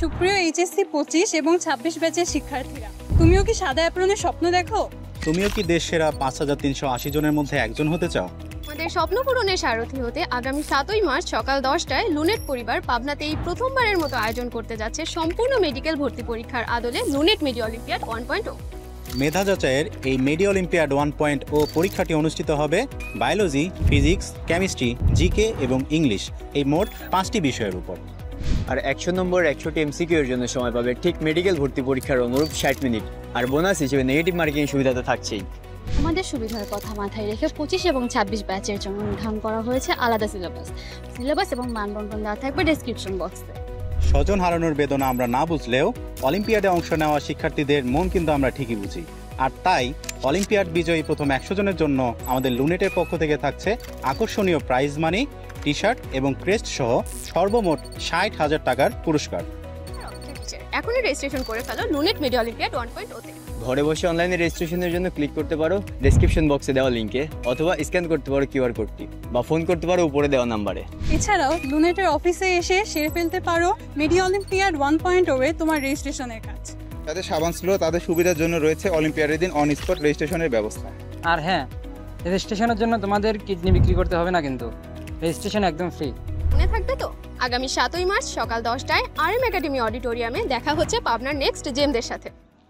সুপ্রিয় এইচএসসি 25 এবং 26 ব্যাচের শিক্ষার্থীরা, তুমিও কি সাদা অ্যাপ্রনের স্বপ্ন দেখো? তুমিও কি দেশ সেরা 5380 জনের মধ্যে একজন হতে চাও? আমাদের স্বপ্ন পূরণের সারথি হতে আগামী 7ই মার্চ সকাল 10টায় লুনেট পরিবার পাবনাতে এই প্রথমবারের মতো আয়োজন করতে যাচ্ছে সম্পূর্ণ মেডিকেল ভর্তি পরীক্ষার আদলে লুনেট মিডিয়া অলিম্পিয়াড 1.0। মেধা যাচাইয়ের এই মিডিয়া অলিম্পিয়াড 1.0 পরীক্ষাটি অনুষ্ঠিত হবে বায়োলজি, ফিজিক্স, কেমিস্ট্রি, জিকে এবং ইংলিশ, এই মোট 5টি বিষয়ের উপর। আর 100 নম্বর 100টি এমসিকিউ এর জন্য সময় পাবে ঠিক মেডিকেল ভর্তি পরীক্ষার অনুরূপ 60 মিনিট। আর বোনাস হিসেবে নেগেটিভ মার্কিং সুবিধা তো থাকছেই। আমাদের সুবিধার কথা মাথায় রেখে 25 এবং 26 ব্যাচের জন্য নির্ধারণ করা হয়েছে আলাদা সিলেবাস এবং মানবন্টন দেওয়া থাকবে ডেসক্রিপশন বক্সে। স্বজন হারানোর বেদনা আমরা না বুঝলেও অলিম্পিয়াডে অংশ নেওয়া শিক্ষার্থীদের মন কিন্তু আমরা ঠিকই বুঝি। আর তাই অলিম্পিয়াড বিজয়ী প্রথম 100 জনের জন্য আমাদের লুনেটের পক্ষ থেকে থাকছে আকর্ষণীয় প্রাইজ মানি, টি শার্ট এবং ক্রেস্ট সহ সর্বমোট 60,000 টাকার পুরস্কার। এখনই রেজিস্ট্রেশন করে ফেলো লুনেট মিডিয়া অলিম্পিয়াড 1.0 তে। ঘরে বসে অনলাইনে রেজিস্ট্রেশনের জন্য ক্লিক করতে পারো ডেসক্রিপশন বক্সে দেওয়া লিঙ্কে, অথবা স্ক্যান করতে পারো কিউআর কোডটি, বা ফোন করতে পারো উপরে দেওয়া নাম্বারে। এছাড়াও লুনেটের অফিসে এসে সেরে ফেলতে পারো মিডিয়া অলিম্পিয়াড 1.0 এ তোমার রেজিস্ট্রেশনের কাজ। যাদের সাবান স্লো তাদের সুবিধার জন্য রয়েছে অলিম্পিয়াডের দিন অন স্পট রেজিস্ট্রেশনের ব্যবস্থা। আর হ্যাঁ, রেজিস্ট্রেশনের জন্য তোমাদের কিডনি বিক্রি করতে হবে না, কিন্তু রেজিস্ট্রেশন একদম ফ্রি। মনে থাকবে তো? আগামী 7ই মার্চ সকাল 10টায় RM একাডেমি অডিটোরিয়ামে দেখা হচ্ছে পাবনার নেক্সট জেমদের সাথে।